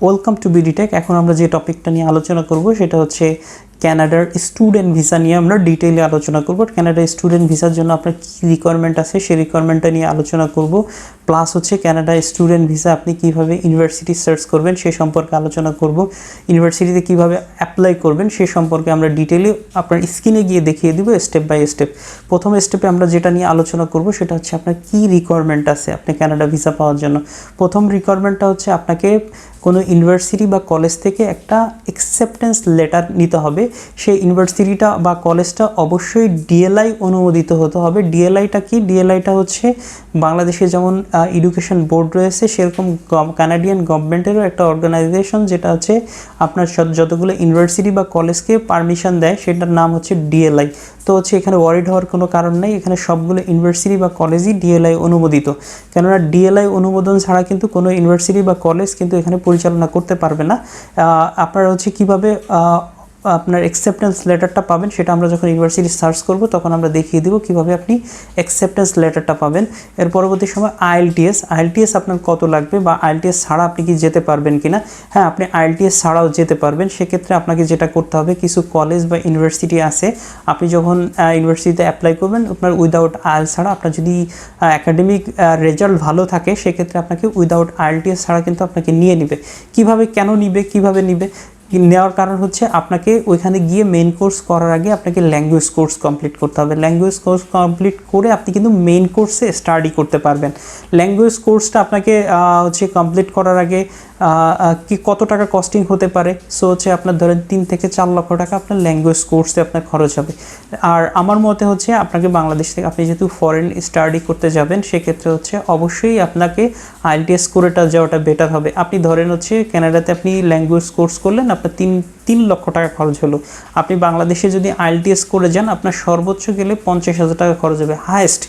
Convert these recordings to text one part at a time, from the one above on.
Welcome to BDTech. এখন আমরা যে টপিকটা নিয়ে আলোচনা করব সেটা হচ্ছে ক্যানাডার স্টুডেন্ট ভিসা নিয়ে আমরা ডিটেইলে আলোচনা করব। ক্যানাডার স্টুডেন্ট ভিসার জন্য আপনার কী রিকোয়ারমেন্ট আছে সেই রিকোয়ারমেন্টটা নিয়ে আলোচনা করব। প্লাস হচ্ছে ক্যানাডার স্টুডেন্ট ভিসা আপনি কীভাবে ইউনিভার্সিটি সার্চ করবেন সে সম্পর্কে আলোচনা করব। ইউনিভার্সিটিতে কীভাবে অ্যাপ্লাই করবেন সে সম্পর্কে আমরা ডিটেইলে আপনার স্ক্রিনে গিয়ে দেখিয়ে দিব স্টেপ বাই স্টেপ। প্রথম স্টেপে আমরা যেটা নিয়ে আলোচনা করব সেটা হচ্ছে আপনার কী রিকোয়ারমেন্ট আছে আপনি ক্যানাডা ভিসা পাওয়ার জন্য। প্রথম রিকোয়ারমেন্টটা হচ্ছে আপনাকে কোনো ইউনিভার্সিটি বা কলেজ থেকে একটা অ্যাকসেপ্টেন্স লেটার নিতে হবে। সেই ইউনিভার্সিটিটা বা কলেজটা অবশ্যই ডিএলআই অনুমোদিত হতে হবে। ডিএলআইটা কি? ডিএলআইটা হচ্ছে বাংলাদেশে যেমন এডুকেশন বোর্ড রয়েছে সেরকম কানাডিয়ান গভর্নমেন্টেরও একটা অর্গানাইজেশন যেটা হচ্ছে আপনার যতগুলো ইউনিভার্সিটি বা কলেজকে পারমিশন দেয় সেটার নাম হচ্ছে ডিএলআই। তো হচ্ছে এখানে ওয়ারিড হওয়ার কোনো কারণ নেই, এখানে সবগুলো ইউনিভার্সিটি বা কলেজই ডিএলআই অনুমোদিত। কেননা ডিএলআই অনুমোদন ছাড়া কিন্তু কোনো ইউনিভার্সিটি বা কলেজ কিন্তু এখানে পরিচালনা করতে পারবে না। আপনারা হচ্ছে কীভাবে আপনার অ্যাকসেপ্টেন্স লেটারটা পাবেন সেটা আমরা যখন ইউনিভার্সিটি সার্চ করব তখন আমরা দেখিয়ে দেবো কীভাবে আপনি অ্যাকসেপ্টেন্স লেটারটা পাবেন। এর পরবর্তী সময় আইএলটিএস আপনার কত লাগবে বা আইএলটিএস ছাড়া আপনি কি যেতে পারবেন কি না। হ্যাঁ, আপনি আইএলটিএস ছাড়াও যেতে পারবেন। সেক্ষেত্রে আপনাকে যেটা করতে হবে, কিছু কলেজ বা ইউনিভার্সিটি আছে আপনি যখন ইউনিভার্সিটিতে অ্যাপ্লাই করবেন আপনার উইদাউট আইএল ছাড়া, আপনার যদি অ্যাকাডেমিক রেজাল্ট ভালো থাকে সেক্ষেত্রে আপনাকে উইদাউট আইএলটিএস ছাড়া কিন্তু আপনাকে নিয়ে নেবে। কিভাবে নিবে নেওয়ার কারণ হচ্ছে আপনাকে ওইখানে গিয়ে মেইন কোর্স করার আগে আপনাকে ল্যাঙ্গুয়েজ কোর্স কমপ্লিট করতে হবে। ল্যাঙ্গুয়েজ কোর্স কমপ্লিট করে আপনি কিন্তু মেইন কোর্সে স্টাডি করতে পারবেন। ল্যাঙ্গুয়েজ কোর্সটা আপনাকে হচ্ছে কমপ্লিট করার আগে কি কত টাকা কস্টিং হতে পারে? সো হচ্ছে আপনার ধরেন 3 থেকে 4 লক্ষ টাকা আপনার ল্যাঙ্গুয়েজ কোর্সে আপনার খরচ হবে। আর আমার মতে হচ্ছে আপনাকে বাংলাদেশ থেকে আপনি যেহেতু ফরেন স্টাডি করতে যাবেন সেক্ষেত্রে হচ্ছে অবশ্যই আপনাকে আইএলটিএস করেটা যাওয়াটা বেটার হবে। আপনি ধরেন হচ্ছে কানাডাতে আপনি ল্যাঙ্গুয়েজ কোর্স করলেন, আপনার 3 লক্ষ টাকা খরচ হলো। আপনি বাংলাদেশে যদি আইএলটিএস করে যান আপনার সর্বোচ্চ গেলে 50,000 টাকা খরচ হবে হায়েস্ট।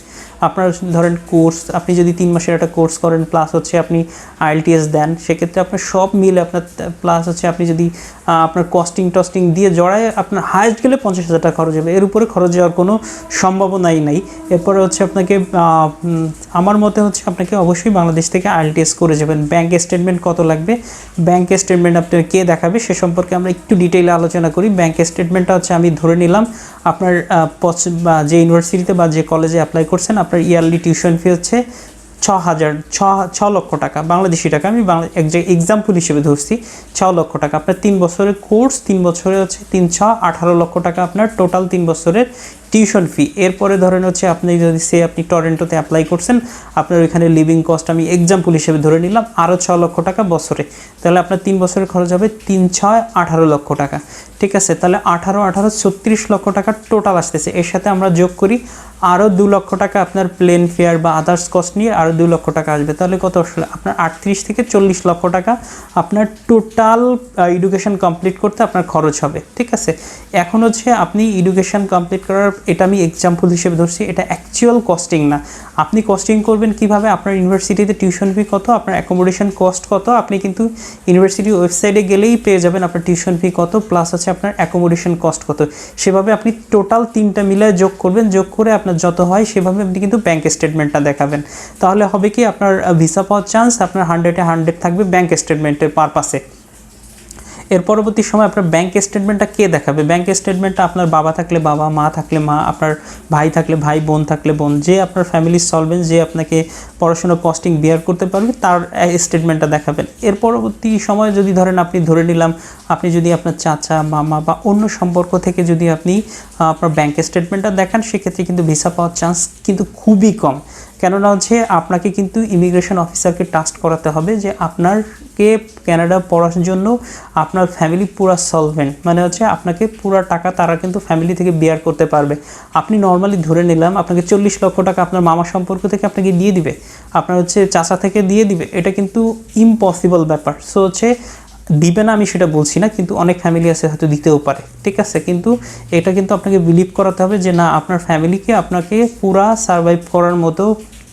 আপনার ধরেন কোর্স আপনি যদি 3 মাসের একটা কোর্স করেন প্লাস হচ্ছে আপনি আইএলটিএস দেন সেক্ষেত্রে আপনার সব মিলে আপনার প্লাস হচ্ছে আপনি যদি আপনার কস্টিং দিয়ে জড়ায় আপনার হায়েস্ট গেলে 50,000 টাকা খরচ হবে। এর উপরে খরচ যাওয়ার কোনো সম্ভাবনাই নাই। এরপরে হচ্ছে আপনাকে আমার মতে হচ্ছে আপনাকে অবশ্যই বাংলাদেশ থেকে আইএলটিএস করে যাবেন। ব্যাঙ্ক স্টেটমেন্ট কত লাগবে, ব্যাঙ্ক স্টেটমেন্ট আপনার কে দেখাবে সে সম্পর্কে আমরা একটু ডিটেইলে আলোচনা করি। ব্যাঙ্ক স্টেটমেন্টটা হচ্ছে আমি ধরে নিলাম আপনার যে ইউনিভার্সিটিতে বা যে কলেজে অ্যাপ্লাই করছেন আপনার ইয়ারলি টিউশন ফি হচ্ছে 6 লক্ষ টাকা বাংলাদেশি টাকা। আমি এক্সাম্পল হিসেবে ধরছি 6 লক্ষ টাকা। আপনার 3 বছরের কোর্স, 3 বছরে হচ্ছে 3/6 = 18 লক্ষ টাকা আপনার টোটাল 3 বছরের টিউশন ফি। এরপরে ধরেন হচ্ছে আপনি যদি আপনি টরেন্টোতে অ্যাপ্লাই করছেন আপনার ওইখানে লিভিং কস্ট আমি এক্সাম্পল হিসেবে ধরে নিলাম আরও 6 লক্ষ টাকা বছরে। তাহলে আপনার 3 বছরের খরচ হবে 3/6 = 18 লক্ষ টাকা। ঠিক আছে, তাহলে 36 লক্ষ টাকা টোটাল আসতেছে। এর সাথে আমরা যোগ করি আরও 2 লক্ষ টাকা আপনার প্লেন ফেয়ার বা আদার্স কস্ট নিয়ে আরও 2 লক্ষ টাকা আসবে। তাহলে কত আসলে আপনার 38 থেকে 40 লক্ষ টাকা আপনার টোটাল এডুকেশন কমপ্লিট করতে আপনার খরচ হবে। ঠিক আছে, এখন হচ্ছে আপনি এডুকেশন কমপ্লিট করার, এটা আমি এক্সাম্পল হিসেবে ধরছি, এটা অ্যাকচুয়াল কস্টিং না। আপনি কস্টিং করবেন কিভাবে, আপনার ইউনিভার্সিটিতে টিউশন ফি কত, আপনার অ্যাকোমোডেশন কস্ট কত, আপনি কিন্তু ইউনিভার্সিটির ওয়েবসাইটে গেলেই পেয়ে যাবেন আপনার টিউশন ফি কত প্লাস হচ্ছে আপনার অ্যাকোমোডেশন কস্ট কত। সেভাবে আপনি টোটাল 3টা মিলায় যোগ করবেন, যোগ করে আপনার যত হয় সেভাবে আপনি কিন্তু ব্যাঙ্ক স্টেটমেন্টটা দেখাবেন। তাহলে হবে কি আপনার ভিসা পাওয়ার চান্স আপনার 100-এ 100 থাকবে ব্যাঙ্ক স্টেটমেন্টের পারপাসে। এর পরবর্তী সময় আপনার ব্যাঙ্ক স্টেটমেন্টটা কে দেখাবে? ব্যাঙ্ক স্টেটমেন্টটা আপনার বাবা থাকলে বাবা, মা থাকলে মা, আপনার ভাই থাকলে ভাই, বোন থাকলে বোন, যে আপনার ফ্যামিলির সলভেন্ট, যে আপনাকে পড়াশোনা কস্টিং বিয়ার করতে পারবে তার স্টেটমেন্টটা দেখাবেন। এর পরবর্তী সময় যদি ধরেন আপনি ধরে নিলাম আপনি যদি আপনার চাচা, মামা বা অন্য সম্পর্ক থেকে যদি আপনি আপনার ব্যাঙ্ক স্টেটমেন্টটা দেখান সেক্ষেত্রে কিন্তু ভিসা পাওয়ার চান্স কিন্তু খুবই কম। কেননা হচ্ছে আপনাকে কিন্তু ইমিগ্রেশন অফিসারকে ট্রাস্ট করাতে হবে যে আপনাকে কানাডা পড়ার জন্য আপনার ফ্যামিলি পুরা সলভেন্ট, মানে হচ্ছে আপনাকে পুরা টাকা তারা কিন্তু ফ্যামিলি থেকে বিয়ার করতে পারবে। আপনি নর্মালি ধরে নিলাম আপনাকে 40 লক্ষ টাকা আপনার মামা সম্পর্ক থেকে আপনাকে দিয়ে দিবে, আপনার হচ্ছে চাচা থেকে দিয়ে দিবে, এটা কিন্তু ইম্পসিবল ব্যাপার। সো হচ্ছে দিবে না আমি সেটা বলছি না, কিন্তু অনেক ফ্যামিলি আছে হয়তো দিতেও পারে। ঠিক আছে, কিন্তু এটা কিন্তু আপনাকে বিলিভ করাতে হবে যে না আপনার ফ্যামিলিকে আপনাকে পুরা সার্ভাইভ করার মতো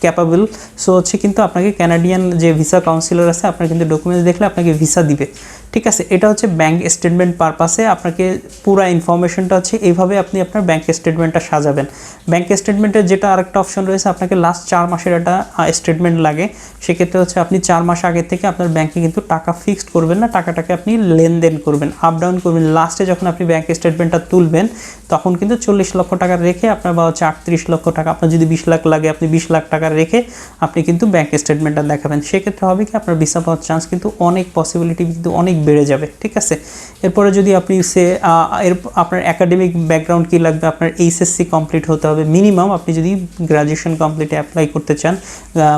ক্যাপাবল। সো হচ্ছে কিন্তু আপনাকে কানাডিয়ান যে ভিসা কাউন্সিলর আছে আপনার কিন্তু ডকুমেন্টস দেখলে আপনাকে ভিসা দিবে, ঠিক আছে। এটা হচ্ছে ব্যাঙ্ক স্টেটমেন্ট পারপাসে আপনাকে পুরো ইনফরমেশনটা হচ্ছে এইভাবে আপনি আপনার ব্যাঙ্ক স্টেটমেন্টটা সাজাবেন। ব্যাঙ্ক স্টেটমেন্টের যেটা আরেকটা অপশন রয়েছে, আপনাকে লাস্ট 4 মাসের একটা স্টেটমেন্ট লাগে। সেক্ষেত্রে হচ্ছে আপনি 4 মাস আগে থেকে আপনার ব্যাঙ্কে কিন্তু টাকা ফিক্সড করবেন না, টাকাটাকে আপনি লেনদেন করবেন, আপ ডাউন করবেন। লাস্টে যখন আপনি ব্যাঙ্ক স্টেটমেন্টটা তুলবেন তখন কিন্তু 40 লক্ষ টাকা রেখে আপনার বা হচ্ছে 38 লক্ষ টাকা, আপনার যদি 20 লাখ লাগে আপনি 20 লাখ টাকা রেখে আপনি কিন্তু ব্যাঙ্ক স্টেটমেন্টটা দেখাবেন। সেক্ষেত্রে হবে কি আপনার ভিসা পাওয়ার চান্স কিন্তু অনেক, পসিবিলিটি কিন্তু অনেক বেড়ে যাবে, ঠিক আছে। এরপরে যদি আপনি আপনার একাডেমিক ব্যাকগ্রাউন্ড কী লাগবে, আপনার এইচএসসি কমপ্লিট হতে হবে মিনিমাম। আপনি যদি গ্রাজুয়েশন কমপ্লিটে অ্যাপ্লাই করতে চান,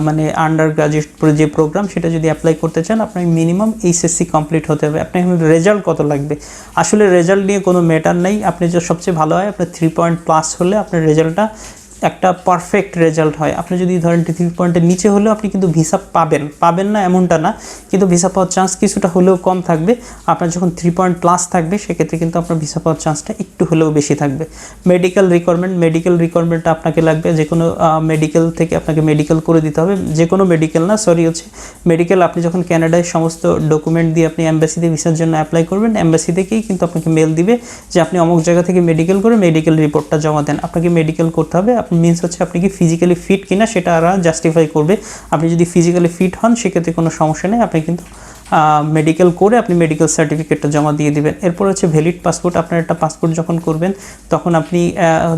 মানে আন্ডার গ্রাজুয়েট যে প্রোগ্রাম সেটা যদি অ্যাপ্লাই করতে চান, আপনার মিনিমাম এইচএসসি কমপ্লিট হতে হবে। আপনার রেজাল্ট কত লাগবে, আসলে রেজাল্ট নিয়ে কোনো ম্যাটার নেই। আপনি যে সবচেয়ে ভালো হয় আপনার 3 পয়েন্ট প্লাস হলে আপনার রেজাল্টটা একটা পারফেক্ট রেজাল্ট হয়। আপনি যদি ধরেন 3 পয়েন্টের নিচে হলেও আপনি কিন্তু ভিসা পাবেন না এমনটা না, কিন্তু ভিসা পাওয়ার চান্স কিছুটা হলেও কম থাকবে। আপনার যখন 3 পয়েন্ট প্লাস থাকবে সেক্ষেত্রে কিন্তু আপনার ভিসা পাওয়ার চান্সটা একটু হলেও বেশি থাকবে। মেডিকেল রিকোয়ারমেন্টটা আপনাকে লাগবে, যে কোনো মেডিকেল থেকে আপনাকে মেডিকেল করে দিতে হবে। যে কোনো মেডিকেল না, সরি হচ্ছে মেডিকেল। আপনি যখন ক্যানাডায় সমস্ত ডকুমেন্ট দিয়ে আপনি এম্বাসিতে ভিসার জন্য অ্যাপ্লাই করবেন, এম্বাসি থেকেই কিন্তু আপনাকে মেল দিবে যে আপনি অমুক জায়গা থেকে মেডিকেল করে মেডিকেল রিপোর্টটা জমা দেন। আপনাকে মেডিকেল করতে হবে, মিনস হচ্ছে আপনি কি ফিজিক্যালি ফিট কিনা সেটা আর জাস্টিফাই করবে। আপনি যদি ফিজিক্যালি ফিট হন সেক্ষেত্রে কোনো সমস্যা নেই, আপনি কিন্তু মেডিকেল করে আপনি মেডিকেল সার্টিফিকেটটা জমা দিয়ে দিবেন। এরপর হচ্ছে ভ্যালিড পাসপোর্ট। আপনার একটা পাসপোর্ট যখন করবেন তখন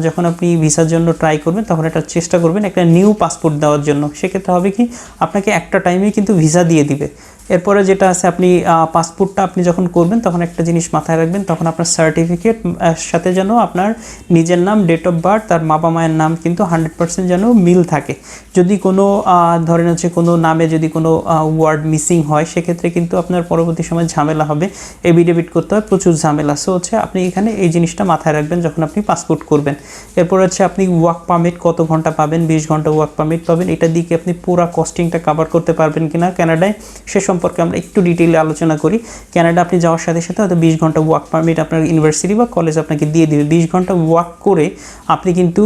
যখন আপনি ভিসার জন্য ট্রাই করবেন তখন একটা চেষ্টা করবেন একটা নিউ পাসপোর্ট দেওয়ার জন্য। সেক্ষেত্রে হবে কি আপনাকে একটা টাইমেই কিন্তু ভিসা দিয়ে দিবে। এরপরে যেটা আছে, আপনি পাসপোর্টটা আপনি যখন করবেন তখন একটা জিনিস মাথায় রাখবেন, তখন আপনার সার্টিফিকেট সাথে যেন আপনার নিজের নাম, ডেট অফ বার্থ আর বাবা মায়ের নাম কিন্তু 100% যেন মিল থাকে। যদি কোনো ধরেন হচ্ছে কোনো নামে যদি কোনো ওয়ার্ড মিসিং হয় সেক্ষেত্রে কিন্তু আপনার পরবর্তী সময় ঝামেলা হবে, এফিডেভিট করতে হয়, প্রচুর ঝামেলা। সো হচ্ছে আপনি এখানে এই জিনিসটা মাথায় রাখবেন যখন আপনি পাসপোর্ট করবেন। এরপর হচ্ছে আপনি ওয়ার্ক পারমিট কত ঘন্টা পাবেন, 20 ঘন্টা ওয়ার্ক পারমিট পাবেন। এটা দিয়ে আপনি পুরো কস্টিংটা কভার করতে পারবেন কিনা ক্যানাডায় সে সম্পর্কে আমরা একটু ডিটেইলে আলোচনা করি। ক্যানাডা আপনি যাওয়ার সাথে সাথে হয়তো 20 ঘন্টা ওয়ার্ক পারমিট আপনার ইউনিভার্সিটি বা কলেজ আপনাকে দিয়ে দিবে। 20 ঘন্টা ওয়ার্ক করে আপনি কিন্তু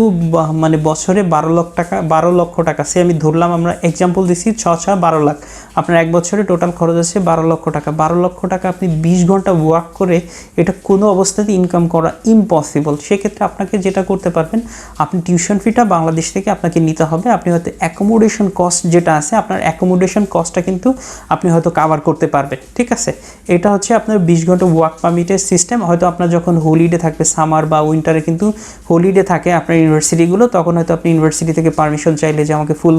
মানে বছরে 12 লক্ষ টাকা সে আমি ধরলাম, আমরা এক্সাম্পল দিচ্ছি 6 লাখ, আপনার এক বছরে টোটাল খরচ আছে 12 লক্ষ টাকা। 12 লক্ষ টাকা আপনি 20 ঘন্টা ওয়ার্ক করে এটা কোনো অবস্থাতে ইনকাম করা ইম্পসিবল। সেক্ষেত্রে আপনাকে যেটা করতে পারবেন, আপনি টিউশন ফিটা বাংলাদেশ থেকে আপনাকে নিতে হবে। আপনি হয়তো অ্যাকোমোডেশন কস্ট যেটা আছে, আপনার অ্যাকোমোডেশন কস্টটা কিন্তু আপনি হয়তো কাভার করতে পারবেন, ঠিক আছে। এটা হচ্ছে আপনার 20 ঘন্টা ওয়ার্ক পারমিটের সিস্টেম। হয়তো আপনার যখন হলিডে থাকবে, সামার বা উইন্টারে কিন্তু হলিডে থাকে আপনার ইউনিভার্সিটিগুলো, তখন হয়তো আপনি ইউনিভার্সিটি থেকে পারমিশন চাইলে যে আমাকে ফুল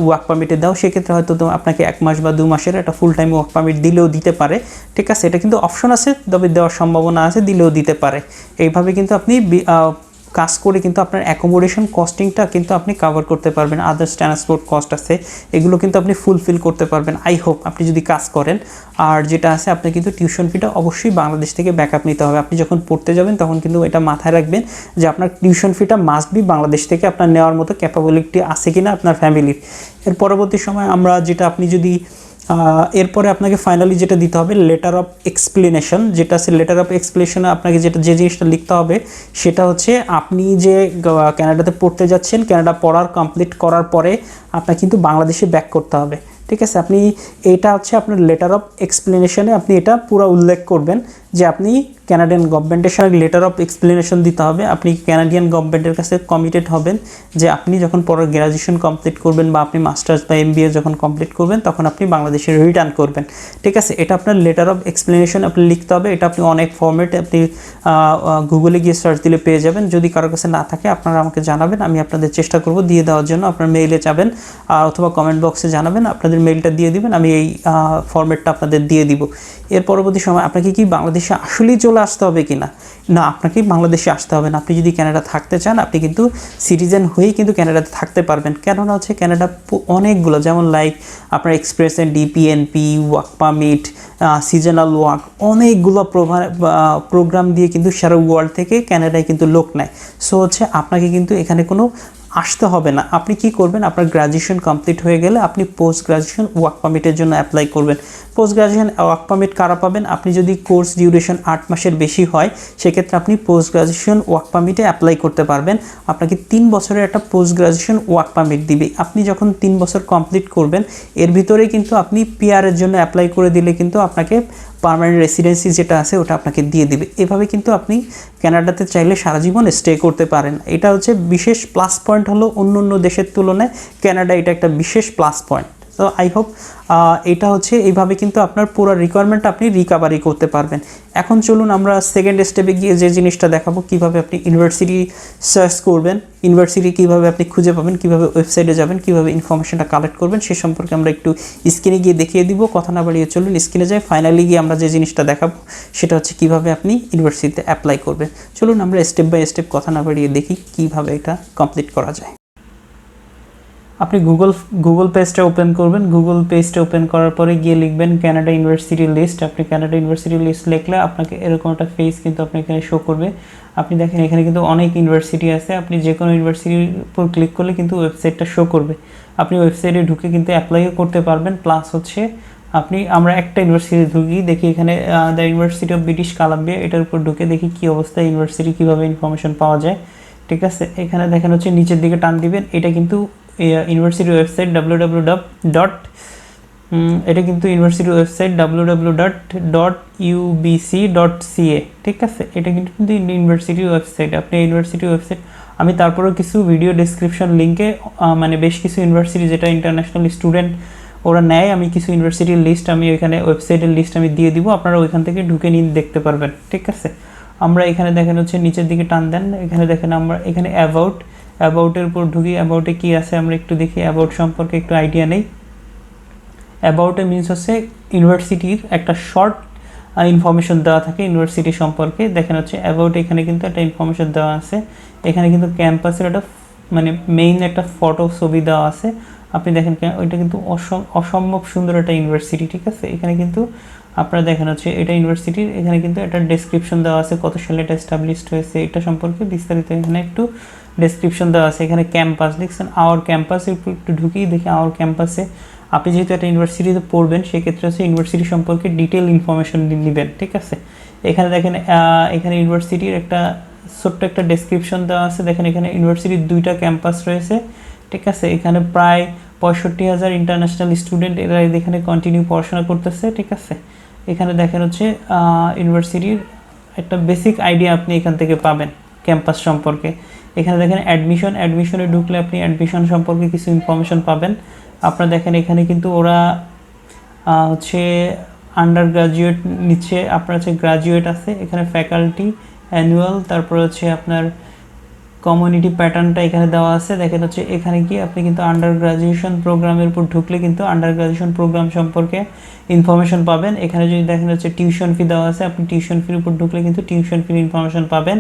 ওয়ার্ক পারমিটে দাও, সেক্ষেত্রে হয়তো আপনাকে 1 মাস বা 2 মাসের একটা ফুল টাইম ওয়ার্ক পারমিট দিলেও দিতে পারে, ঠিক আছে। এটা কিন্তু অপশন আছে, তবে দেওয়ার সম্ভাবনা আছে, দিলেও দিতে পারে। এইভাবে কিন্তু আপনি কাজ করে কিন্তু আপনার অ্যাকোমোডেশন কস্টিংটা কিন্তু আপনি কভার করতে পারবেন। আদার্স ট্রান্সপোর্ট কস্ট আছে, এগুলো কিন্তু আপনি ফুলফিল করতে পারবেন, আই হোপ, আপনি যদি কাজ করেন। আর যেটা আছে, আপনি কিন্তু টিউশন ফিটা অবশ্যই বাংলাদেশ থেকে ব্যাকআপ নিতে হবে। আপনি যখন পড়তে যাবেন তখন কিন্তু এটা মাথায় রাখবেন যে আপনার টিউশন ফিটা মাস্ট বি বাংলাদেশ থেকে আপনার নেওয়ার মতো ক্যাপাবিলিটি আছে কিনা আপনার ফ্যামিলির। এর পরবর্তী সময় আমরা যেটা, আপনি যদি এরপরে আপনাকে ফাইনালি যেটা দিতে হবে লেটার অফ এক্সপ্লেনেশন, যেটা আছে লেটার অফ এক্সপ্লেনেশনে আপনাকে যে জিনিসটা লিখতে হবে সেটা হচ্ছে আপনি যে ক্যানাডাতে পড়তে যাচ্ছেন, ক্যানাডা পড়ার কমপ্লিট করার পরে আপনার কিন্তু বাংলাদেশে ব্যাক করতে হবে, ঠিক আছে। আপনি এটা হচ্ছে আপনার লেটার অফ এক্সপ্লেনেশনে আপনি এটা পুরো উল্লেখ করবেন যে আপনি ক্যানাডিয়ান গভর্নমেন্টের সঙ্গে লেটার অফ এক্সপ্লেনেশন দিতে হবে। আপনি ক্যানাডিয়ান গভর্নমেন্টের কাছে কমিটেড হবেন যে আপনি যখন পরে গ্র্যাজুয়েশন কমপ্লিট করবেন বা আপনি মাস্টার্স বা এমবিএ যখন কমপ্লিট করবেন তখন আপনি বাংলাদেশে রিটার্ন করবেন, ঠিক আছে। এটা আপনার লেটার অফ এক্সপ্লেনেশন আপনি লিখতে হবে। এটা আপনি অনেক ফর্মেটে আপনি গুগলে গিয়ে সার্চ দিলে পেয়ে যাবেন। যদি কারোর কাছে না থাকে আপনারা আমাকে জানাবেন, আমি আপনাদের চেষ্টা করব দিয়ে দেওয়ার জন্য। আপনার মেইলে যাবেন অথবা কমেন্ট বক্সে জানাবেন, আপনাদের মেইলটা দিয়ে দিবেন, আমি এই ফর্মেটটা আপনাদের দিয়ে দিব। এর পরবর্তী সময় আপনাকে কি বাংলাদেশে আসলেই চলে আসতে হবে কি না, আপনাকে বাংলাদেশে আসতে হবে না। আপনি যদি ক্যানাডা থাকতে চান আপনি কিন্তু সিটিজেন হয়েই কিন্তু ক্যানাডাতে থাকতে পারবেন। কেননা হচ্ছে ক্যানাডা অনেকগুলো, যেমন লাইক আপনার express and DPNP, work permit, seasonal work, অনেকগুলো প্রোগ্রাম দিয়ে কিন্তু সারা ওয়ার্ল্ড থেকে ক্যানাডায় কিন্তু লোক নেয়। সো হচ্ছে আপনাকে কিন্তু এখানে কোনো আসতে হবে না। আপনি কি করবেন, আপনার গ্র্যাজুয়েশন কমপ্লিট হয়ে গেলে আপনি পোস্ট গ্র্যাজুয়েশন ওয়ার্ক পারমিটের জন্য অ্যাপ্লাই করবেন। পোস্ট গ্র্যাজুয়েশন ওয়ার্ক পারমিট কারা পাবেন, আপনি যদি কোর্স ডিউরেশন 8 মাসের বেশি হয় সেক্ষেত্রে আপনি পোস্ট গ্র্যাজুয়েশন ওয়ার্ক পারমিটে অ্যাপ্লাই করতে পারবেন। আপনাকে 3 বছরের একটা পোস্ট গ্র্যাজুয়েশন ওয়ার্ক পারমিট দিবে। আপনি যখন 3 বছর কমপ্লিট করবেন এর ভিতরেই কিন্তু আপনি পিআরের জন্য অ্যাপ্লাই করে দিলে কিন্তু আপনাকে পার্মানেন্ট রেসিডেন্সি যেটা আছে ওটা আপনাকে দিয়ে দিবে। এভাবে কিন্তু আপনি কানাডাতে চাইলে সারা জীবন স্টে করতে পারেন। এটা হচ্ছে বিশেষ প্লাস পয়েন্ট, হলো অন্য অন্য দেশের তুলনায় কানাডা এটা একটা বিশেষ প্লাস পয়েন্ট। তো আই হোপ এটা হচ্ছে এইভাবে কিন্তু আপনার পুরো রিকোয়ারমেন্ট আপনি রিকভারি করতে পারবেন। এখন চলুন আমরা সেকেন্ড স্টেপে গিয়ে যে জিনিসটা দেখাবো, কিভাবে আপনি ইউনিভার্সিটি সার্চ করবেন, ইউনিভার্সিটি কিভাবে আপনি খুঁজে পাবেন, কিভাবে ওয়েবসাইটে যাবেন, কিভাবে ইনফরমেশনটা কালেক্ট করবেন সে সম্পর্কে আমরা একটু স্ক্রিনে গিয়ে দেখিয়ে দিব। কথা না বাড়িয়ে চলুন স্ক্রিনে যাই। ফাইনালি গিয়ে আমরা যে জিনিসটা দেখাবো সেটা হচ্ছে কিভাবে আপনি ইউনিভার্সিটিতে অ্যাপ্লাই করবেন। চলুন আমরা স্টেপ বাই স্টেপ কথা না বাড়িয়ে দেখি কিভাবে এটা কমপ্লিট করা যায়। আপনি গুগল পেজটা ওপেন করবেন। গুগল পেজটা ওপেন করার পরে গিয়ে লিখবেন কানাডা ইউনিভার্সিটি লিস্ট। আপনি কানাডা ইউনিভার্সিটি লিস্ট লিখলে আপনাকে এরকম একটা পেজ কিন্তু আপনি এখানে শো করবে। আপনি দেখেন এখানে কিন্তু অনেক ইউনিভার্সিটি আছে। আপনি যে কোনো ইউনিভার্সিটির উপর ক্লিক করলে কিন্তু ওয়েবসাইটটা শো করবে। আপনি ওয়েবসাইটে ঢুকে কিন্তু অ্যাপ্লাইও করতে পারবেন। প্লাস হচ্ছে আমরা একটা ইউনিভার্সিটি ঢুকি, দেখি এখানে the university of British Columbia, এটার উপর ঢুকে দেখি কী অবস্থা, ইউনিভার্সিটি কীভাবে ইনফরমেশন পাওয়া যায়। ঠিক আছে, এখানে দেখেন হচ্ছে নিচের দিকে টান দিবেন, এটা কিন্তু ইউনিভার্সিটি ওয়েবসাইট এটা কিন্তু ইউনিভার্সিটি ওয়েবসাইট www.ubc.ca। ঠিক আছে, এটা কিন্তু ইউনিভার্সিটি ওয়েবসাইট। আপনি ইউনিভার্সিটি ওয়েবসাইট আমি তারপরেও কিছু ভিডিও ডেসক্রিপশন লিঙ্কে মানে বেশ কিছু ইউনিভার্সিটি যেটা ইন্টারন্যাশনাল স্টুডেন্ট ওরা নেয়, আমি কিছু ইউনিভার্সিটির লিস্ট আমি ওইখানে ওয়েবসাইটের লিস্ট আমি দিয়ে দিব, আপনারা ওইখান থেকে ঢুকে নিয়ে দেখতে পারবেন। ঠিক আছে, আমরা এখানে দেখেন হচ্ছে নিচের দিকে টান দেন, এখানে দেখেন আমরা এখানে অ্যাবাউটের উপর ঢুকি। অ্যাবাউটে কী আছে আমরা একটু দেখি, অ্যাবাউট সম্পর্কে একটু আইডিয়া নেই। অ্যাবাউটে মিনস হচ্ছে ইউনিভার্সিটির একটা শর্ট ইনফরমেশন দেওয়া থাকে ইউনিভার্সিটি সম্পর্কে। দেখেন হচ্ছে অ্যাবাউট, এখানে কিন্তু একটা ইনফরমেশন দেওয়া আছে। এখানে কিন্তু ক্যাম্পাসের একটা মানে মেইন একটা ফটো ছবি দেওয়া আছে। আপনি দেখেন ওইটা কিন্তু অসম্ভব সুন্দর একটা ইউনিভার্সিটি। ঠিক আছে, এখানে কিন্তু আপনারা দেখেন হচ্ছে এটা ইউনিভার্সিটির, এখানে কিন্তু একটা ডেসক্রিপশন দেওয়া আছে, কত সালে এটা এস্টাবলিশড হয়েছে এটা সম্পর্কে বিস্তারিত এখানে একটু ডেসক্রিপশন দেওয়া আছে। এখানে ক্যাম্পাস দেখছেন, আওয়ার ক্যাম্পাসে একটু ঢুকিয়ে দেখি আওয়ার ক্যাম্পাসে আপনি যেহেতু একটা ইউনিভার্সিটিতে পড়বেন সেক্ষেত্রে হচ্ছে ইউনিভার্সিটি সম্পর্কে ডিটেল ইনফরমেশন নেবেন। ঠিক আছে, এখানে দেখেন এখানে ইউনিভার্সিটির একটা ছোট্ট একটা ডেসক্রিপশন দেওয়া আছে। দেখেন এখানে ইউনিভার্সিটির 2টা ক্যাম্পাস রয়েছে। ঠিক আছে, এখানে প্রায় 65,000 ইন্টারন্যাশনাল স্টুডেন্ট এরা এখানে কন্টিনিউ পড়াশোনা করতেছে। ঠিক আছে, এখানে দেখেন হচ্ছে ইউনিভার্সিটির একটা বেসিক আইডিয়া আপনি এখান থেকে পাবেন ক্যাম্পাস সম্পর্কে। এখানে দেখেন অ্যাডমিশনে ঢুকলে আপনি অ্যাডমিশন সম্পর্কে কিছু ইনফরমেশন পাবেন। আপনারা দেখেন এখানে কিন্তু ওরা হচ্ছে আন্ডার গ্রাজুয়েট নিচ্ছে, আপনার হচ্ছে গ্রাজুয়েট আছে, এখানে ফ্যাকাল্টি অ্যানুয়াল, তারপরে হচ্ছে আপনার কমিউনিটি প্যাটার্নটা এখানে দেওয়া আছে। দেখেন হচ্ছে এখানে কি আপনি কিন্তু আন্ডার গ্রাজুয়েশন প্রোগ্রামের উপর ঢুকলে কিন্তু আন্ডার গ্রাজুয়েশন প্রোগ্রাম সম্পর্কে ইনফরমেশন পাবেন। এখানে যদি দেখেন হচ্ছে টিউশন ফি দেওয়া আছে, আপনি টিউশন ফির উপর ঢুকলে কিন্তু টিউশন ফির ইনফরমেশন পাবেন।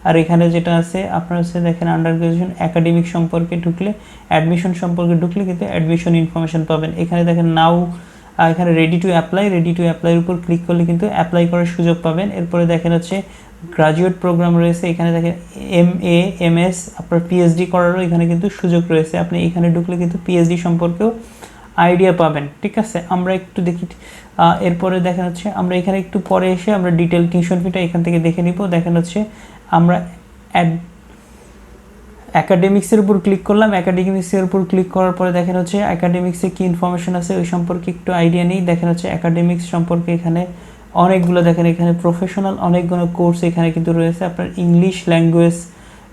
আর এখানে যেটা আছে আপনার হচ্ছে দেখেন আন্ডার গ্রাজুয়েশন একাডেমিক সম্পর্কে ঢুকলে, অ্যাডমিশন সম্পর্কে ঢুকলে কিন্তু অ্যাডমিশন ইনফরমেশন পাবেন। এখানে দেখেন নাও, এখানে রেডি টু অ্যাপ্লাইয়ের উপর ক্লিক করলে কিন্তু অ্যাপ্লাই করার সুযোগ পাবেন। এরপরে দেখেন হচ্ছে গ্রাজুয়েট প্রোগ্রাম রয়েছে, এখানে দেখেন MA MS আপনার PhD করারও এখানে কিন্তু সুযোগ রয়েছে। আপনি এখানে ঢুকলে কিন্তু PhD সম্পর্কেও আইডিয়া পাবেন। ঠিক আছে, আমরা একটু দেখি। এরপরে দেখেন হচ্ছে আমরা এখানে একটু পরে এসে আমরা ডিটেল টিউশন ফিটা এখান থেকে দেখে নিব। দেখেন হচ্ছে আমরা অ্যাকাডেমিক্সের উপর ক্লিক করলাম। অ্যাকাডেমিক্সের উপর ক্লিক করার পরে দেখেন হচ্ছে অ্যাকাডেমিক্সে কী ইনফরমেশন আছে ওই সম্পর্কে একটু আইডিয়া নেই। দেখেন হচ্ছে অ্যাকাডেমিক্স সম্পর্কে এখানে অনেকগুলো দেখেন এখানে প্রফেশনাল অনেকগুলো কোর্স এখানে কিন্তু রয়েছে। আপনার ইংলিশ ল্যাঙ্গুয়েজ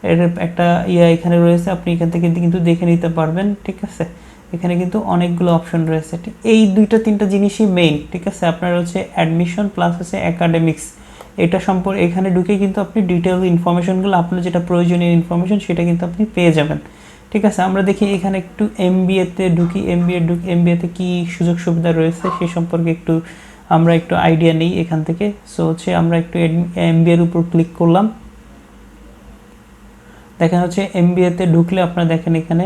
এর একটা এখানে রয়েছে, আপনি এখান থেকে কিন্তু দেখে নিতে পারবেন। ঠিক আছে, এখানে কিন্তু অনেকগুলো অপশন রয়েছে। ঠিক এই 2-3টা জিনিসই মেইন। ঠিক আছে, আপনার হচ্ছে অ্যাডমিশন প্লাস হচ্ছে অ্যাকাডেমিক্স, এটা সম্পর্কে এখানে ঢুকে কিন্তু আপনি ডিটেল ইনফরমেশনগুলো আপনার যেটা প্রয়োজনীয় ইনফরমেশন সেটা কিন্তু আপনি পেয়ে যাবেন। ঠিক আছে, আমরা দেখি এখানে একটু MBA-তে ঢুকি। MBA-তে কী সুযোগ সুবিধা রয়েছে সে সম্পর্কে আমরা একটু আইডিয়া নেই এখান থেকে। সো হচ্ছে আমরা একটু MBA-এর উপর ক্লিক করলাম। দেখেন হচ্ছে MBA-তে ঢুকলে আপনারা দেখেন এখানে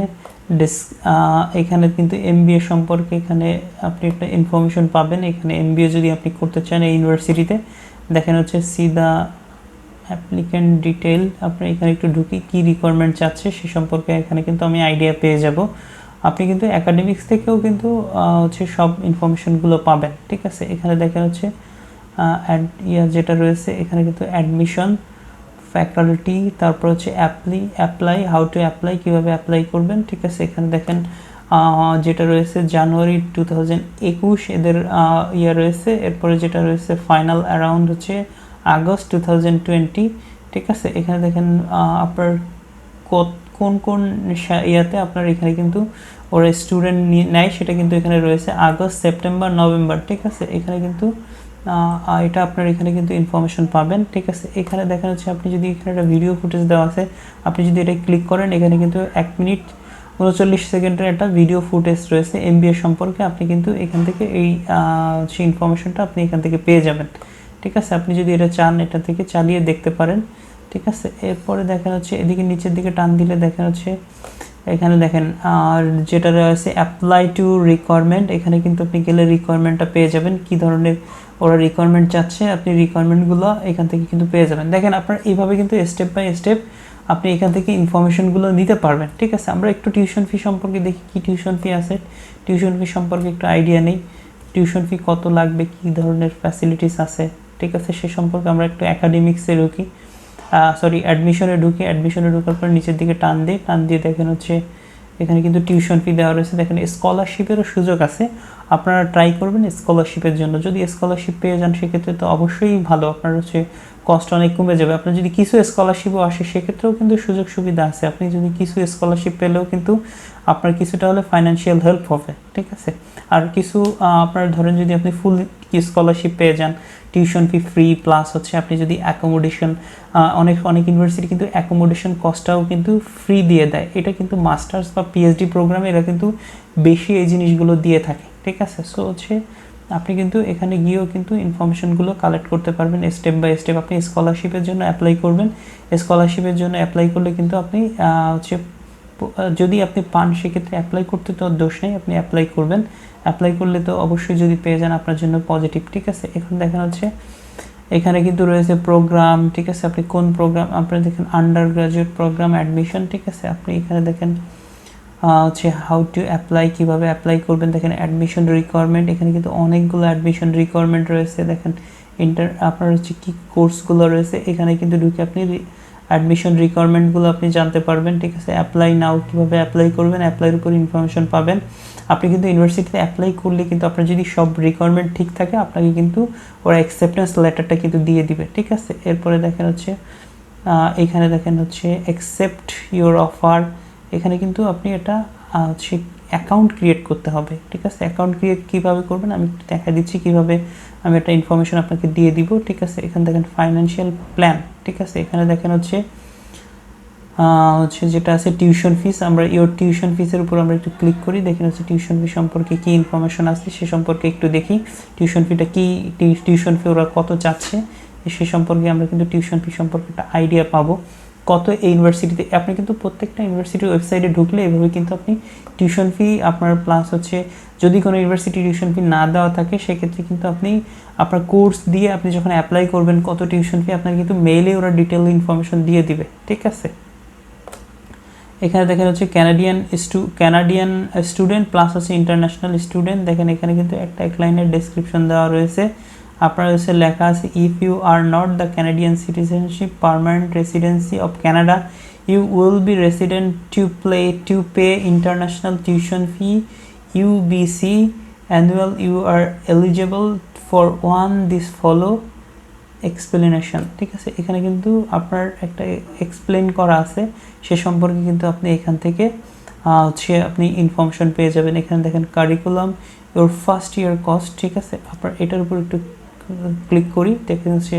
এখানে কিন্তু MBA সম্পর্কে এখানে আপনি একটা ইনফরমেশন পাবেন। এখানে MBA যদি আপনি করতে চান এই ইউনিভার্সিটিতে, দেখেন হচ্ছে অ্যাপ্লিক্যান্ট ডিটেল আপনি এখানে একটু ঢুকি কি রিকোয়ারমেন্ট চাচ্ছে সে সম্পর্কে এখানে কিন্তু আমি আইডিয়া পেয়ে যাব। আপনি কিন্তু একাডেমিক্স থেকেও কিন্তু হচ্ছে সব ইনফরমেশনগুলো পাবেন, ঠিক আছে। এখানে দেখা হচ্ছে যেটা রয়েছে এখানে কিন্তু অ্যাডমিশন, ফ্যাকাল্টি, তারপর হচ্ছে অ্যাপ্লাই হাউ টু অ্যাপ্লাই, কীভাবে অ্যাপ্লাই করবেন, ঠিক আছে। এখানে দেখেন যেটা রয়েছে জানুয়ারি 2021 এদের রয়েছে। এরপরে যেটা রয়েছে ফাইনাল অ্যারাউন্ড হচ্ছে আগস্ট 2020, ঠিক আছে। এখানে দেখেন আপনার কোন কোন ইয়াতে আপনার এখানে কিন্তু ওরা স্টুডেন্ট নেয় সেটা কিন্তু এখানে রয়েছে আগস্ট, সেপ্টেম্বর, নভেম্বর, ঠিক আছে। এখানে কিন্তু এটা আপনার এখানে কিন্তু ইনফরমেশন পাবেন, ঠিক আছে। এখানে দেখা যাচ্ছে আপনি যদি এখানে একটা ভিডিও ফুটেজ দেওয়া আছে, আপনি যদি এটা ক্লিক করেন এখানে কিন্তু 1 মিনিট 39 সেকেন্ডের একটা ভিডিও ফুটেজ রয়েছে এমবিএ সম্পর্কে। আপনি কিন্তু এখান থেকে এই সেই ইনফরমেশনটা আপনি এখান থেকে পেয়ে যাবেন, ঠিক আছে। আপনি যদি এটা চান এটা থেকে চালিয়ে দেখতে পারেন, ঠিক আছে। এরপরে দেখা যাচ্ছে এদিকে নিচের দিকে টান দিলে দেখা যাচ্ছে এখানে দেখেন আর যেটা রয়েছে অ্যাপ্লাই টু রিকোয়ারমেন্ট, এখানে কিন্তু আপনি গেলে রিকোয়ারমেন্টটা পেয়ে যাবেন, কি ধরনের ওরা রিকোয়ারমেন্ট চাচ্ছে আপনি রিকোয়ারমেন্টগুলো এখান থেকে কিন্তু পেয়ে যাবেন। দেখেন আপনার এইভাবে কিন্তু স্টেপ বাই স্টেপ আপনি এখান থেকে ইনফরমেশনগুলো নিতে পারবেন, ঠিক আছে। আমরা একটু টিউশন ফি সম্পর্কে দেখি, কি টিউশন ফি আছে, টিউশন ফি সম্পর্কে একটু আইডিয়া নেই, টিউশন ফি কত লাগবে, কি ধরনের ফ্যাসিলিটিস আছে, ঠিক আছে। সে সম্পর্কে আমরা একটু অ্যাকাডেমিক্সে ঢুকি, অ্যাডমিশনে ঢোকার পর নিচের দিকে টান দিয়ে দেখেন হচ্ছে এখানে কিন্তু টিউশন ফি দেওয়া রয়েছে। দেখেন স্কলারশিপেরও সুযোগ আছে, আপনারা ট্রাই করবেন স্কলারশিপের জন্য। যদি স্কলারশিপ পেয়ে যান সেক্ষেত্রে তো অবশ্যই ভালো, আপনার হচ্ছে কষ্ট অনেক কমে যাবে। আপনার যদি কিছু স্কলারশিপও আসে সেক্ষেত্রেও কিন্তু সুযোগ সুবিধা আছে, আপনি যদি কিছু স্কলারশিপ পেলেও কিন্তু আপনার কিছুটা হলে ফাইন্যান্সিয়াল হেল্প হবে, ঠিক আছে। আর কিছু আপনার ধরেন যদি আপনি ফুল স্কলারশিপ পেয়ে যান, টিউশন ফি ফ্রি প্লাস হচ্ছে আপনি যদি অ্যাকোমোডেশন, অনেক ইউনিভার্সিটি কিন্তু অ্যাকোমোডেশন কস্টটাও কিন্তু ফ্রি দিয়ে দেয়, এটা কিন্তু মাস্টার্স বা পিএইচডি প্রোগ্রামে এরা কিন্তু বেশি এই জিনিসগুলো দিয়ে থাকে, ঠিক আছে। সো হচ্ছে আপনি কিন্তু এখানে গিয়েও কিন্তু ইনফরমেশনগুলো কালেক্ট করতে পারবেন স্টেপ বাই স্টেপ। আপনি স্কলারশিপের জন্য অ্যাপ্লাই করবেন, স্কলারশিপের জন্য অ্যাপ্লাই করলে কিন্তু আপনি হচ্ছে যদি আপনি পান সেক্ষেত্রে অ্যাপ্লাই করতে তো দোষ নেই, আপনি অ্যাপ্লাই করবেন, অ্যাপ্লাই করলে তো অবশ্যই যদি পেয়ে যান আপনার জন্য পজিটিভ, ঠিক আছে। এখন দেখা হচ্ছে এখানে কিন্তু রয়েছে প্রোগ্রাম, ঠিক আছে। আপনি কোন প্রোগ্রাম, আপনি দেখেন আন্ডার গ্রাজুয়েট প্রোগ্রাম অ্যাডমিশন, ঠিক আছে। আপনি এখানে দেখেন হচ্ছে হাউ টু অ্যাপ্লাই, কীভাবে অ্যাপ্লাই করবেন, দেখেন অ্যাডমিশন রিকোয়ারমেন্ট, এখানে কিন্তু অনেকগুলো অ্যাডমিশন রিকোয়ারমেন্ট রয়েছে। দেখেন আপনার হচ্ছে কী কোর্সগুলো রয়েছে, এখানে কিন্তু ঢুকে আপনি অ্যাডমিশন রিকোয়ারমেন্টগুলো আপনি জানতে পারবেন, ঠিক আছে। অ্যাপ্লাই নাও, কীভাবে অ্যাপ্লাই করবেন, অ্যাপ্লাইয়ের উপর ইনফরমেশন পাবেন। আপনি কিন্তু ইউনিভার্সিটিতে অ্যাপ্লাই করলে কিন্তু আপনার যদি সব রিকোয়ারমেন্ট ঠিক থাকে আপনাকে কিন্তু ওরা অ্যাকসেপ্টেন্স লেটারটা কিন্তু দিয়ে দিবে, ঠিক আছে। এরপরে দেখেন হচ্ছে এখানে দেখেন হচ্ছে অ্যাকসেপ্ট ইউর অফার, এখানে কিন্তু আপনি এটা হচ্ছে অ্যাকাউন্ট ক্রিয়েট করতে হবে, ঠিক আছে। অ্যাকাউন্ট ক্রিয়েট কীভাবে করবেন আমি একটু দেখা দিচ্ছি, কীভাবে আমি একটা ইনফরমেশন আপনাকে দিয়ে দিব, ঠিক আছে। এখানে দেখেন ফাইন্যান্সিয়াল প্ল্যান, ঠিক আছে। এখানে দেখেন হচ্ছে যেটা আছে টিউশন ফিস, আমরা ইওর টিউশন ফিসের উপর আমরা একটু ক্লিক করি, দেখেন হচ্ছে টিউশন ফি সম্পর্কে কী ইনফরমেশন আছে সে সম্পর্কে একটু দেখি। টিউশন ফিটা কী, টিউশন ফি ওরা কত চাচ্ছে সে সম্পর্কে আমরা কিন্তু টিউশন ফি সম্পর্কে একটা আইডিয়া পাবো। কত এই ইউনিভার্সিটিতে, আপনি কিন্তু প্রত্যেকটা ইউনিভার্সিটির ওয়েবসাইটে ঢুকলে এভাবে কিন্তু আপনি টিউশন ফি আপনার প্লাস হচ্ছে যদি কোনো ইউনিভার্সিটি টিউশন ফি না দেওয়া থাকে সেক্ষেত্রে কিন্তু আপনি আপনার কোর্স দিয়ে আপনি যখন অ্যাপ্লাই করবেন কত টিউশন ফি আপনার কিন্তু মেইলে ওরা ডিটেল ইনফরমেশন দিয়ে দিবে, ঠিক আছে। এখানে দেখেন হচ্ছে ক্যানাডিয়ান স্টুডেন্ট প্লাস হচ্ছে ইন্টারন্যাশনাল স্টুডেন্ট, দেখেন এখানে কিন্তু এক লাইনের ডেসক্রিপশন দেওয়া রয়েছে। আপনার হচ্ছে লেখা আছে if you are not the Canadian citizenship permanent residency of Canada you will be resident to pay international tuition fee UBC annual you are eligible for this follow explanation, ঠিক আছে। এখানে কিন্তু আপনার একটা এক্সপ্লেন করা আছে সে সম্পর্কে কিন্তু আপনি এখান থেকে হচ্ছে আপনি ইনফরমেশন পেয়ে যাবেন। এখানে দেখেন curriculum your first year cost, ঠিক আছে। আপনার এটার উপর একটু ক্লিক করি, দেখেন হচ্ছে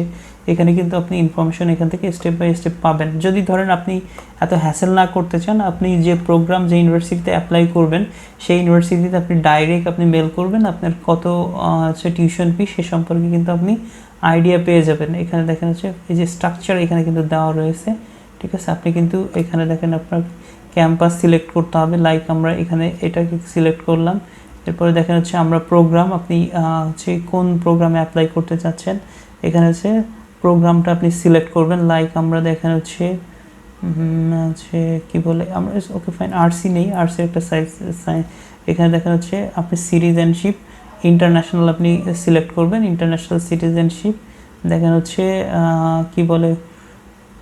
এখানে কিন্তু আপনি ইনফরমেশন এখান থেকে স্টেপ বাই স্টেপ পাবেন। যদি ধরেন আপনি এত হ্যাসেল না করতে চান, আপনি যে প্রোগ্রাম যে ইউনিভার্সিটিতে অ্যাপ্লাই করবেন সেই ইউনিভার্সিটিতে আপনি ডাইরেক্ট আপনি মেল করবেন, আপনার কত হচ্ছে টিউশন ফি সে সম্পর্কে কিন্তু আপনি আইডিয়া পেয়ে যাবেন। এখানে দেখেন হচ্ছে এই যে স্ট্রাকচার এখানে কিন্তু দেওয়া রয়েছে, ঠিক আছে। আপনি কিন্তু এখানে দেখেন আপনার ক্যাম্পাস সিলেক্ট করতে হবে, লাইক আমরা এখানে এটাকে সিলেক্ট করলাম। এরপরে দেখেন হচ্ছে আমরা প্রোগ্রাম, আপনি হচ্ছে কোন প্রোগ্রামে অ্যাপ্লাই করতে চাচ্ছেন, এখানে হচ্ছে প্রোগ্রামটা আপনি সিলেক্ট করবেন। লাইক আমরা দেখেন হচ্ছে কি বলে আমরা ওকে ফাইন আরসি নেই, আরসি একটা সাইজ এখানে দেখেন হচ্ছে আপনি সিটিজেনশিপ ইন্টারন্যাশনাল আপনি সিলেক্ট করবেন, ইন্টারন্যাশনাল সিটিজেনশিপ। দেখেন হচ্ছে কি বলে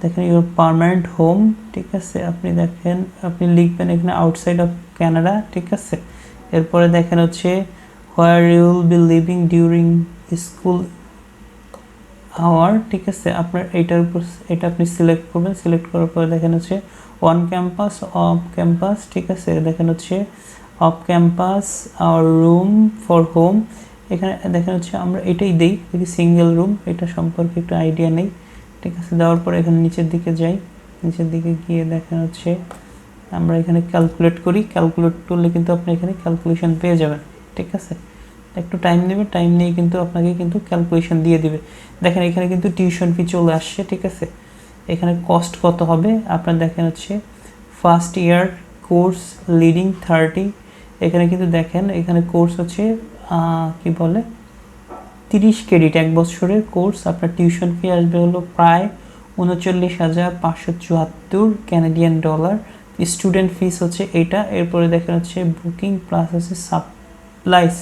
দেখেন ইউর পার্মানেন্ট হোম, ঠিক আছে। আপনি দেখেন আপনি লিখবেন এখানে আউটসাইড অফ কানাডা, ঠিক আছে। এরপরে দেখেন হচ্ছে where you will be living during school hour, ঠিক আছে। আপনার এইটার উপর এটা আপনি সিলেক্ট করবেন। সিলেক্ট করার পরে দেখেন হচ্ছে অন ক্যাম্পাস, অফ ক্যাম্পাস, ঠিক আছে। দেখেন হচ্ছে অফ ক্যাম্পাস আর রুম ফর হোম, এখানে দেখেন হচ্ছে আমরা এটাই দিই যদি সিঙ্গেল রুম, এটা সম্পর্কে একটু আইডিয়া নেই, ঠিক আছে। দেওয়ার পরে এখানে নিচের দিকে যাই, নিচের দিকে গিয়ে দেখেন হচ্ছে আমরা এখানে ক্যালকুলেট করি। ক্যালকুলেট করলে কিন্তু আপনি এখানে ক্যালকুলেশন পেয়ে যাবেন, ঠিক আছে। একটু টাইম নেবে, টাইম নিয়ে কিন্তু আপনাকে কিন্তু ক্যালকুলেশন দিয়ে দিবে। দেখেন এখানে কিন্তু টিউশন ফি চলে আসছে, ঠিক আছে। এখানে কস্ট কত হবে আপনার দেখেন হচ্ছে ফার্স্ট ইয়ার কোর্স লিডিং 30, এখানে কিন্তু দেখেন এখানে কোর্স হচ্ছে কি বলে 30 ক্রেডিট, 1 বছরের কোর্স। আপনার টিউশন ফি আসবে হলো প্রায় 39,574 ক্যানাডিয়ান ডলার। স্টুডেন্ট ফিস হচ্ছে এইটা। এরপরে দেখেন হচ্ছে বুকিং প্লাস হচ্ছে সাপ্লাইস,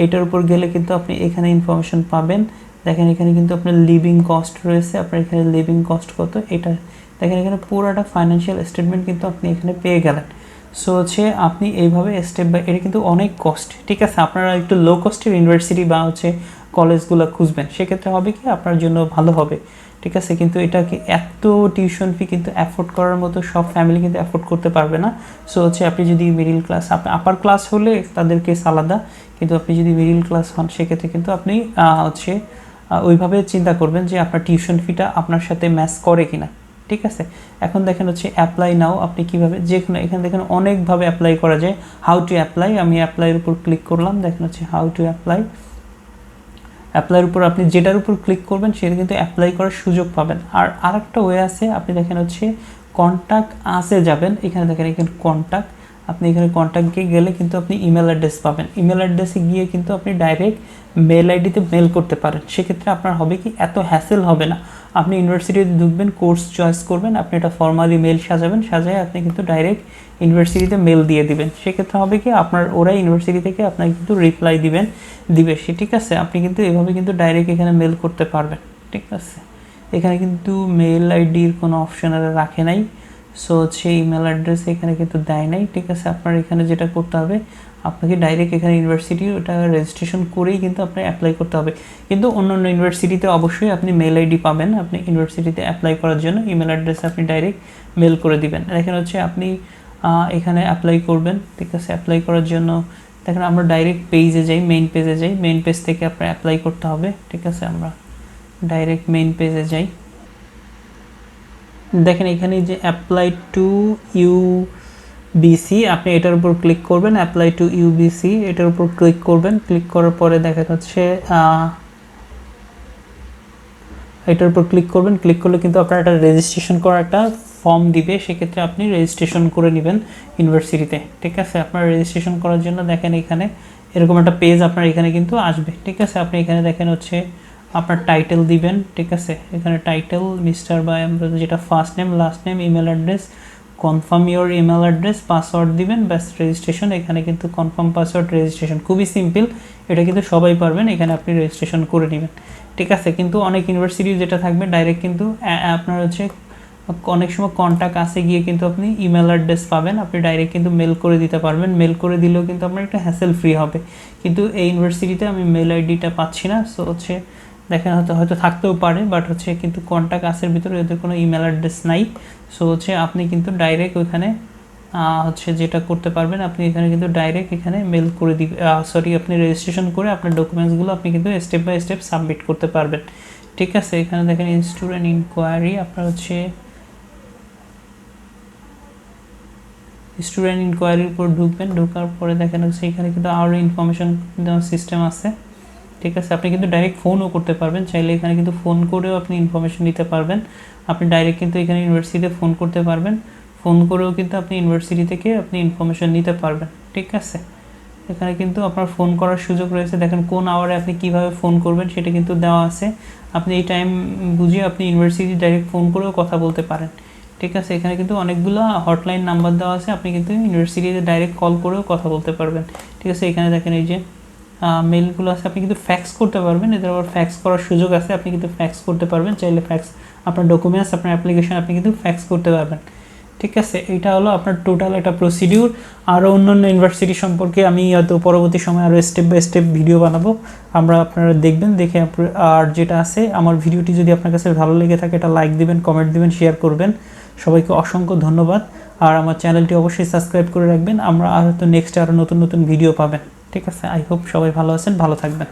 এটার উপর গেলে কিন্তু আপনি এখানে ইনফরমেশন পাবেন। দেখেন এখানে কিন্তু আপনার লিভিং কস্ট রয়েছে, আপনার এখানে লিভিং কস্ট কত এটা দেখেন, এখানে পুরোটা ফাইন্যান্সিয়াল স্টেটমেন্ট কিন্তু আপনি এখানে পেয়ে গেলেন। সো হচ্ছে আপনি এইভাবে স্টেপ বাই, এটা কিন্তু অনেক কস্ট, ঠিক আছে। আপনারা একটু লো কস্টের ইউনিভার্সিটি বা হচ্ছে কলেজগুলো খুঁজবেন, সেক্ষেত্রে হবে কি আপনার জন্য ভালো হবে, ঠিক আছে। কিন্তু এটাকে এত টিউশন ফি কিন্তু অ্যাফোর্ড করার মতো সব ফ্যামিলি কিন্তু অ্যাফোর্ড করতে পারবে না। সো হচ্ছে আপনি যদি মিডিল ক্লাস, আপনি আপার ক্লাস হলে তাদের কেস আলাদা, কিন্তু আপনি যদি মিডিল ক্লাস হন সেক্ষেত্রে কিন্তু আপনি হচ্ছে ওইভাবে চিন্তা করবেন যে আপনার টিউশন ফিটা আপনার সাথে ম্যাচ করে কিনা, ঠিক আছে। এখন দেখেন হচ্ছে অ্যাপ্লাই নাও, আপনি কীভাবে যে কোনো এখানে দেখেন অনেকভাবে অ্যাপ্লাই করা যায়। হাউ টু অ্যাপ্লাই, আমি অ্যাপ্লাইয়ের উপর ক্লিক করলাম। দেখেন হচ্ছে হাউ টু অ্যাপ্লাই, অ্যাপ্লাইয়ের উপর আপনি যেটার উপর ক্লিক করবেন সেটা কিন্তু অ্যাপ্লাই করার সুযোগ পাবেন। আর আরেকটা ওয়ে আছে, আপনি দেখেন হচ্ছে কন্ট্যাক্ট আসে যাবেন, এখানে দেখেন এখানে কন্ট্যাক্ট, আপনি এখানে কন্ট্যাক্টে গেলে কিন্তু আপনি ইমেল অ্যাড্রেস পাবেন। ইমেল অ্যাড্রেসে গিয়ে কিন্তু আপনি ডাইরেক্ট মেল আইডিতে মেল করতে পারেন। সেক্ষেত্রে আপনার হবে কি এত হ্যাসেল হবে না। আপনি ইউনিভার্সিটিতে ঢুকবেন, কোর্স চয়েস করবেন, আপনি এটা ফর্মালি মেল সাজাবেন, সাজায় আপনি কিন্তু ডাইরেক্ট ইউনিভার্সিটিতে মেল দিয়ে দিবেন। সেক্ষেত্রে হবে কি আপনার ওরা ইউনিভার্সিটি থেকে আপনাকে কিন্তু রিপ্লাই দিবে সে, ঠিক আছে। আপনি কিন্তু এভাবে কিন্তু ডাইরেক্ট এখানে মেল করতে পারবেন, ঠিক আছে। এখানে কিন্তু মেল আইডির কোনো অপশন আর রাখে নাই। সো হচ্ছে ইমেল অ্যাড্রেস এখানে কিন্তু দেয় নাই, ঠিক আছে। আপনার এখানে যেটা করতে হবে আপনাকে ডাইরেক্ট এখানে ইউনিভার্সিটি ওটা রেজিস্ট্রেশন করেই কিন্তু আপনার অ্যাপ্লাই করতে হবে। কিন্তু অন্য ইউনিভার্সিটিতে অবশ্যই আপনি মেল আইডি পাবেন, আপনি ইউনিভার্সিটিতে অ্যাপ্লাই করার জন্য ইমেল অ্যাড্রেসে আপনি ডাইরেক্ট মেল করে দিবেন। এখানে হচ্ছে আপনি এখানে অ্যাপ্লাই করবেন, ঠিক আছে। অ্যাপ্লাই করার জন্য দেখেন আমরা ডাইরেক্ট পেজে যাই, মেইন পেজে যাই, মেইন পেজ থেকে আপনার অ্যাপ্লাই করতে হবে, ঠিক আছে। আমরা ডাইরেক্ট মেইন পেজে যাই। দেখেন এখানে যে অ্যাপ্লাই টু ইউবিসি, আপনি এটার উপর ক্লিক করবেন। অ্যাপ্লাই টু ইউবিসি এটার উপর ক্লিক করবেন। ক্লিক করার পরে দেখা যাচ্ছে এটার উপর ক্লিক করবেন। ক্লিক করলে কিন্তু আপনার একটা রেজিস্ট্রেশন করার একটা ফর্ম দিবে, সেক্ষেত্রে আপনি রেজিস্ট্রেশন করে নেবেন ইউনিভার্সিটিতে, ঠিক আছে। আপনার রেজিস্ট্রেশন করার জন্য দেখেন এখানে এরকম একটা পেজ আপনার এখানে কিন্তু আসবে, ঠিক আছে। আপনি এখানে দেখেন হচ্ছে আপনার টাইটেল দিবেন, ঠিক আছে। এখানে টাইটেল মিস্টার বা যেটা first name, last name, email address, confirm your email address, password দিবেন, ব্যাস রেজিস্ট্রেশন। এখানে কিন্তু কনফার্ম পাসওয়ার্ড রেজিস্ট্রেশন খুবই সিম্পল, এটা কিন্তু সবাই পারবেন। এখানে আপনি রেজিস্ট্রেশন করে নেবেন, ঠিক আছে। কিন্তু অনেক ইউনিভার্সিটি যেটা থাকবে ডাইরেক্ট কিন্তু আপনার হচ্ছে অনেক সময় কন্ট্যাক্ট আসে গিয়ে কিন্তু আপনি ইমেল অ্যাড্রেস পাবেন, আপনি ডাইরেক্ট কিন্তু মেল করে দিতে পারবেন। মেল করে দিলেও কিন্তু আপনার একটা হ্যাসেল ফ্রি হবে। কিন্তু এই ইউনিভার্সিটিতে আমি মেল আইডিটা পাচ্ছি না, সো হচ্ছে দেখেন হয়তো থাকতেও পারে, বাট হচ্ছে কিন্তু কন্ট্যাক্ট আসের ভিতরে ওদের কোনো ইমেল অ্যাড্রেস নাই। সো হচ্ছে আপনি কিন্তু ডাইরেক্ট ওইখানে হচ্ছে যেটা করতে পারবেন, আপনি এখানে কিন্তু ডাইরেক্ট এখানে মেল করে দিবে, আপনি রেজিস্ট্রেশন করে আপনার ডকুমেন্টসগুলো আপনি কিন্তু স্টেপ বাই স্টেপ সাবমিট করতে পারবেন, ঠিক আছে। এখানে দেখেন স্টুডেন্ট ইনকোয়ারি, আপনার হচ্ছে স্টুডেন্ট ইনকোয়ারির উপর ঢুকবেন। ঢোকার পরে দেখেন হচ্ছে এখানে কিন্তু আরও ইনফরমেশন দেওয়ার সিস্টেম আছে, ঠিক আছে। আপনি কিন্তু ডাইরেক্ট ফোনও করতে পারবেন, চাইলে এখানে কিন্তু ফোন করেও আপনি ইনফরমেশন নিতে পারবেন। আপনি ডাইরেক্ট কিন্তু এখানে ইউনিভার্সিটিতে ফোন করতে পারবেন, ফোন করেও কিন্তু আপনি ইউনিভার্সিটি থেকে আপনি ইনফরমেশন নিতে পারবেন, ঠিক আছে। এখানে কিন্তু আপনার ফোন করার সুযোগ রয়েছে। দেখেন কোন আওয়ারে আপনি কিভাবে ফোন করবেন সেটা কিন্তু দেওয়া আছে। আপনি এই টাইম বুঝিয়ে আপনি ইউনিভার্সিটি ডাইরেক্ট ফোন করেও কথা বলতে পারেন। ঠিক আছে, এখানে কিন্তু অনেকগুলো হটলাইন নাম্বার দেওয়া আছে, আপনি কিন্তু ইউনিভার্সিটিতে ডাইরেক্ট কল করেও কথা বলতে পারবেন। ঠিক আছে, এখানে দেখেন এই যে মেলগুলো আছে, আপনি কিন্তু ফ্যাক্স করতে পারবেন। এদের আবার ফ্যাক্স করার সুযোগ আছে, আপনি কিন্তু ফ্যাক্স করতে পারবেন। চাইলে ফ্যাক্স আপনার ডকুমেন্টস, আপনার অ্যাপ্লিকেশন আপনি কিন্তু ফ্যাক্স করতে পারবেন। ঠিক আছে, এটা হলো আপনার টোটাল একটা প্রসিডিউর। আরও অন্যান্য ইউনিভার্সিটি সম্পর্কে আমি হয়তো পরবর্তী সময় আরও স্টেপ বাই স্টেপ ভিডিও বানাবো, আপনারা দেখবেন। দেখে আর যেটা আছে, আমার ভিডিওটি যদি আপনার কাছে ভালো লেগে থাকে এটা লাইক দিবেন, কমেন্ট দিবেন, শেয়ার করবেন। সবাইকে অসংখ্য ধন্যবাদ। আর আমার চ্যানেলটি অবশ্যই সাবস্ক্রাইব করে রাখবেন। আমরা আর হয়তো নেক্সট আরও নতুন নতুন ভিডিও পাবেন। ঠিক আছে, আই হোপ সবাই ভালো আছেন, ভালো থাকবেন।